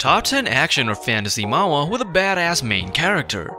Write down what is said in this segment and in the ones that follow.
Top 10 action or fantasy manhwa with a badass main character.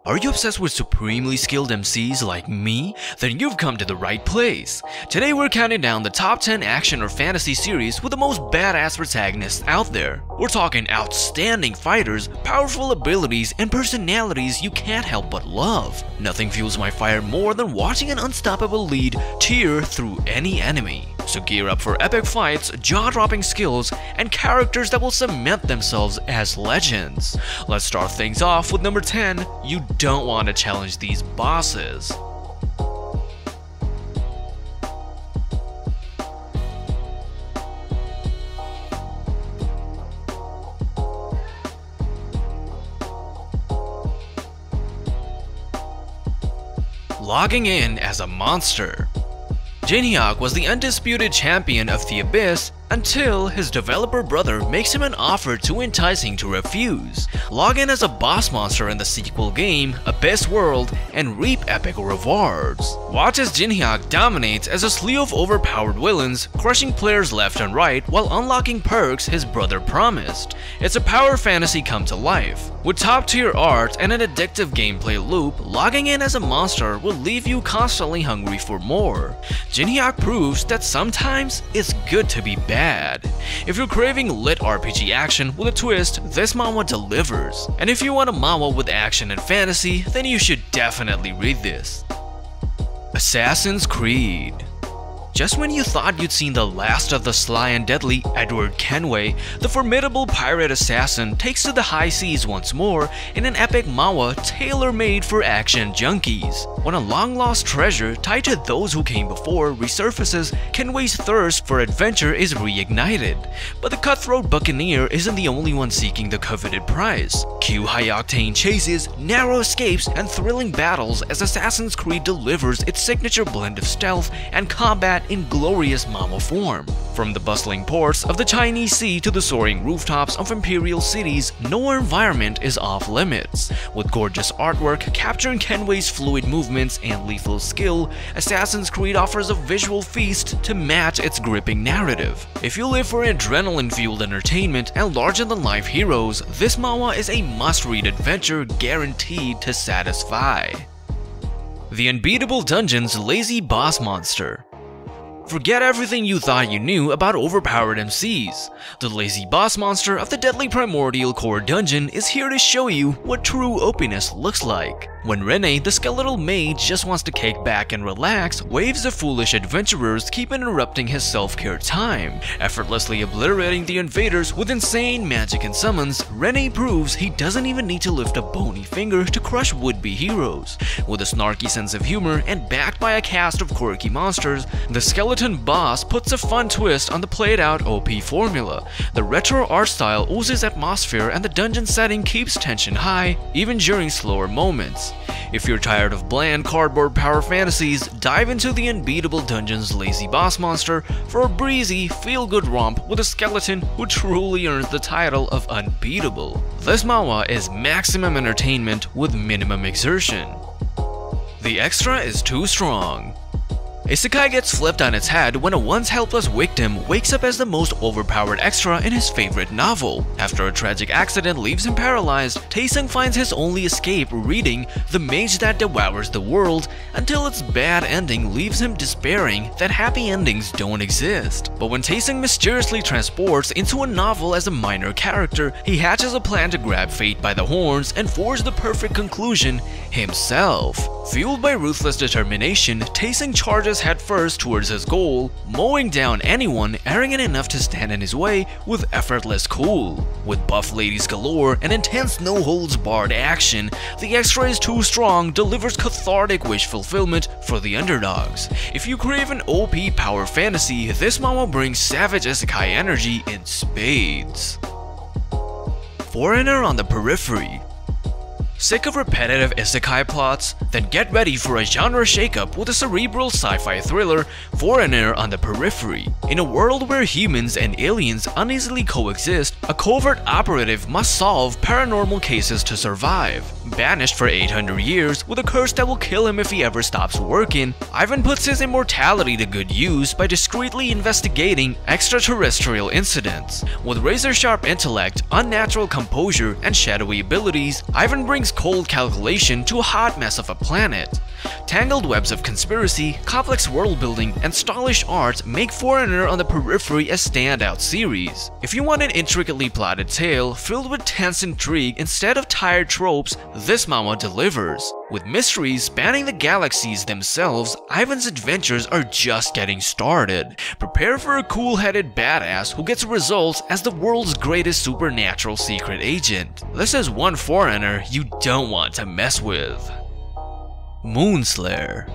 Are you obsessed with supremely skilled MCs like me? Then you've come to the right place. Today we're counting down the top 10 action or fantasy series with the most badass protagonists out there. We're talking outstanding fighters, powerful abilities, and personalities you can't help but love. Nothing fuels my fire more than watching an unstoppable lead tear through any enemy. So gear up for epic fights, jaw-dropping skills, and characters that will cement themselves as legends. Let's start things off with number 10. You don't want to challenge these bosses. Logging in as a monster. Jinhyuk was the undisputed champion of the Abyss until his developer brother makes him an offer too enticing to refuse. Log in as a boss monster in the sequel game, Abyss World, and reap epic rewards. Watch as Jinhyuk dominates as a slew of overpowered villains, crushing players left and right while unlocking perks his brother promised. It's a power fantasy come to life. With top-tier art and an addictive gameplay loop, logging in as a monster will leave you constantly hungry for more. Jinhyuk proves that sometimes it's good to be bad. If you're craving lit RPG action with a twist, this manhwa delivers. And if you want a manhwa with action and fantasy, then you should definitely read this. Assassin's Creed. Just when you thought you'd seen the last of the sly and deadly Edward Kenway, the formidable pirate assassin takes to the high seas once more in an epic manhwa tailor-made for action junkies. When a long-lost treasure tied to those who came before resurfaces, Kenway's thirst for adventure is reignited. But the cutthroat buccaneer isn't the only one seeking the coveted prize. Cue high-octane chases, narrow escapes, and thrilling battles as Assassin's Creed delivers its signature blend of stealth and combat in glorious manhwa form. From the bustling ports of the Chinese Sea to the soaring rooftops of imperial cities, no environment is off limits. With gorgeous artwork capturing Kenway's fluid movements and lethal skill, Assassin's Creed offers a visual feast to match its gripping narrative. If you live for adrenaline-fueled entertainment and larger-than-life heroes, this manhwa is a must-read adventure guaranteed to satisfy. The Unbeatable Dungeons Lazy Boss Monster. Forget everything you thought you knew about overpowered MCs. The lazy boss monster of the deadly primordial core dungeon is here to show you what true opiness looks like. When Rene, the skeletal mage, just wants to kick back and relax, waves of foolish adventurers keep interrupting his self-care time. Effortlessly obliterating the invaders with insane magic and summons, Rene proves he doesn't even need to lift a bony finger to crush would-be heroes. With a snarky sense of humor and backed by a cast of quirky monsters, the skeleton boss puts a fun twist on the played-out OP formula. The retro art style oozes atmosphere and the dungeon setting keeps tension high, even during slower moments. If you're tired of bland cardboard power fantasies, dive into the Unbeatable Dungeons Lazy Boss Monster for a breezy, feel-good romp with a skeleton who truly earns the title of unbeatable. This manhwa is maximum entertainment with minimum exertion. The Xrays Too Strong. Isekai gets flipped on its head when a once helpless victim wakes up as the most overpowered extra in his favorite novel. After a tragic accident leaves him paralyzed, Taesung finds his only escape reading The Mage That Devours the World until its bad ending leaves him despairing that happy endings don't exist. But when Taesung mysteriously transports into a novel as a minor character, he hatches a plan to grab fate by the horns and forge the perfect conclusion himself. Fueled by ruthless determination, Taesung charges headfirst towards his goal, mowing down anyone arrogant enough to stand in his way with effortless cool. With buff ladies galore and intense no-holds-barred action, the Xrays Too Strong delivers cathartic wish fulfillment for the underdogs. If you crave an OP power fantasy, this manhwa brings savage isekai energy in spades. Foreigner on the Periphery. Sick of repetitive isekai plots? Then get ready for a genre shakeup with a cerebral sci-fi thriller, Foreigner on the Periphery. In a world where humans and aliens uneasily coexist, a covert operative must solve paranormal cases to survive. Banished for 800 years, with a curse that will kill him if he ever stops working, Ivan puts his immortality to good use by discreetly investigating extraterrestrial incidents. With razor-sharp intellect, unnatural composure, and shadowy abilities, Ivan brings cold calculation to a hot mess of a planet. Tangled webs of conspiracy, complex world building, and stylish art make Foreigner on the Periphery a standout series. If you want an intricately plotted tale filled with tense intrigue instead of tired tropes, this manhwa delivers. With mysteries spanning the galaxies themselves, Ivan's adventures are just getting started. Prepare for a cool-headed badass who gets results as the world's greatest supernatural secret agent. This is one Foreigner you don't want to mess with. Moonslayer.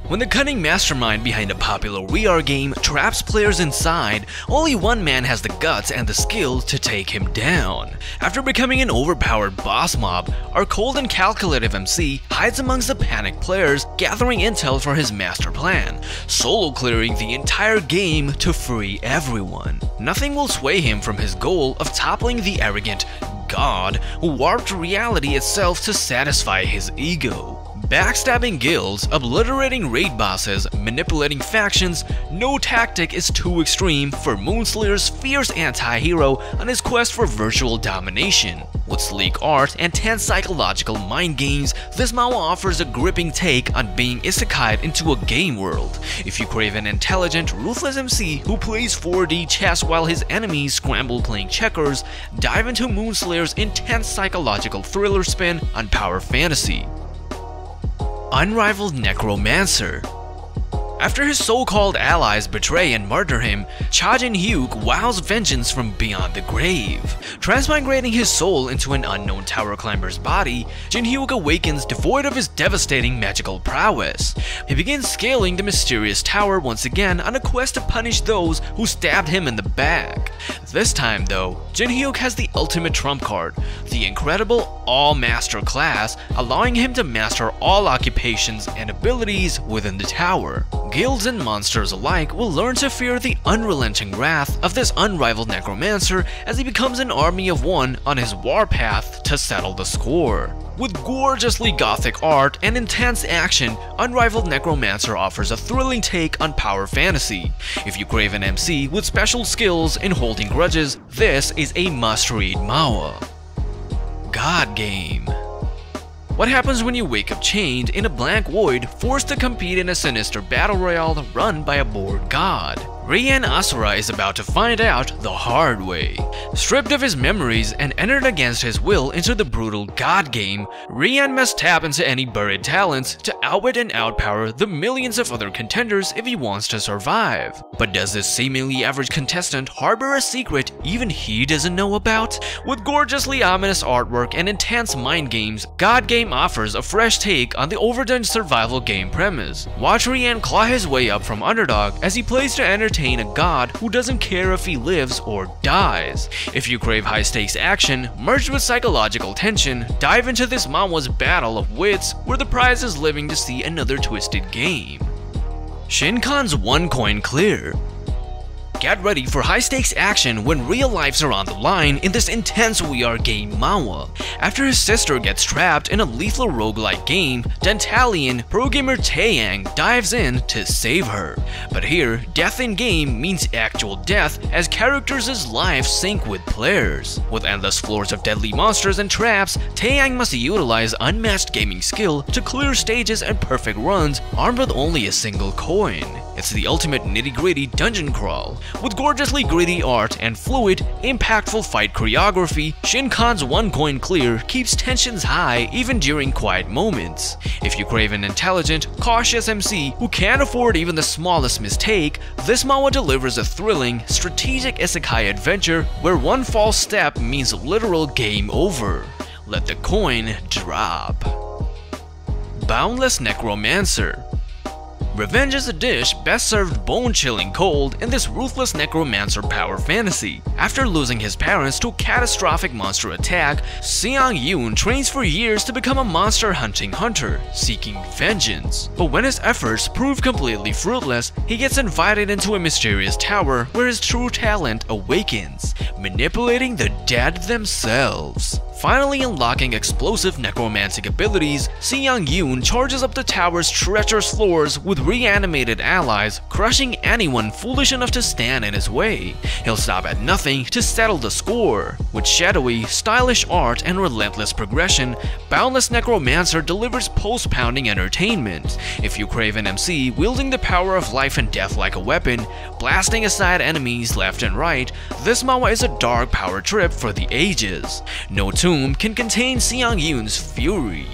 When the cunning mastermind behind a popular VR game traps players inside, only one man has the guts and the skill to take him down. After becoming an overpowered boss mob, our cold and calculative MC hides amongst the panicked players, gathering intel for his master plan, solo clearing the entire game to free everyone. Nothing will sway him from his goal of toppling the arrogant god who warped reality itself to satisfy his ego. Backstabbing guilds, obliterating raid bosses, manipulating factions, no tactic is too extreme for Moonslayer's fierce anti-hero on his quest for virtual domination. With sleek art and tense psychological mind games, this manhwa offers a gripping take on being isekai'd into a game world. If you crave an intelligent, ruthless MC who plays 4D chess while his enemies scramble playing checkers, dive into Moonslayer's intense psychological thriller spin on power fantasy. Unrivaled Necromancer. After his so-called allies betray and murder him, Cha Jin-hyuk vows vengeance from beyond the grave. Transmigrating his soul into an unknown tower climber's body, Jin-hyuk awakens devoid of his devastating magical prowess. He begins scaling the mysterious tower once again on a quest to punish those who stabbed him in the back. This time though, Jin-hyuk has the ultimate trump card, the incredible All-Master class, allowing him to master all occupations and abilities within the tower. Guilds and monsters alike will learn to fear the unrelenting wrath of this unrivaled necromancer as he becomes an army of one on his warpath to settle the score. With gorgeously gothic art and intense action, Unrivaled Necromancer offers a thrilling take on power fantasy. If you crave an MC with special skills in holding grudges, this is a must-read manhwa. God Game. What happens when you wake up chained in a blank void, forced to compete in a sinister battle royale run by a bored god? Rian Asura is about to find out the hard way. Stripped of his memories and entered against his will into the brutal God Game, Rian must tap into any buried talents to outwit and outpower the millions of other contenders if he wants to survive. But does this seemingly average contestant harbor a secret even he doesn't know about? With gorgeously ominous artwork and intense mind games, God Game offers a fresh take on the overdone survival game premise. Watch Rian claw his way up from underdog as he plays to entertain a god who doesn't care if he lives or dies. If you crave high-stakes action, merged with psychological tension, dive into this manhwa's battle of wits where the prize is living to see another twisted game. Shinkans One Coin Clear. Get ready for high-stakes action when real lives are on the line in this intense VR game manhwa. After his sister gets trapped in a lethal roguelike game, Dentalian pro gamer Taeyang dives in to save her. But here, death in game means actual death as characters' lives sync with players. With endless floors of deadly monsters and traps, Taeyang must utilize unmatched gaming skill to clear stages and perfect runs armed with only a single coin. It's the ultimate nitty-gritty dungeon crawl. With gorgeously gritty art and fluid, impactful fight choreography, Shinkan's One Coin Clear keeps tensions high even during quiet moments. If you crave an intelligent, cautious MC who can't afford even the smallest mistake, this manhwa delivers a thrilling, strategic isekai adventure where one false step means literal game over. Let the coin drop. Boundless Necromancer. Revenge is a dish best served bone-chilling cold in this ruthless necromancer power fantasy. After losing his parents to a catastrophic monster attack, Seong-yoon trains for years to become a monster-hunting hunter, seeking vengeance. But when his efforts prove completely fruitless, he gets invited into a mysterious tower where his true talent awakens, manipulating the dead themselves. Finally unlocking explosive necromantic abilities, Seong-yoon charges up the tower's treacherous floors with reanimated allies, crushing anyone foolish enough to stand in his way. He'll stop at nothing to settle the score. With shadowy, stylish art and relentless progression, Boundless Necromancer delivers pulse-pounding entertainment. If you crave an MC wielding the power of life and death like a weapon, blasting aside enemies left and right, this manhwa is a dark power trip for the ages. No tomb can contain Seong-yoon's fury.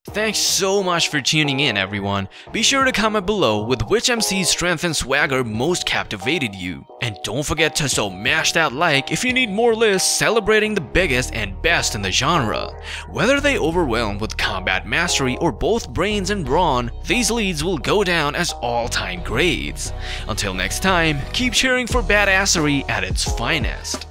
Thanks so much for tuning in, everyone. Be sure to comment below with which MC's strength and swagger most captivated you. And don't forget to smash that like if you need more lists celebrating the biggest and best in the genre. Whether they overwhelm with combat mastery or both brains and brawn, these leads will go down as all-time grades. Until next time, keep cheering for badassery at its finest.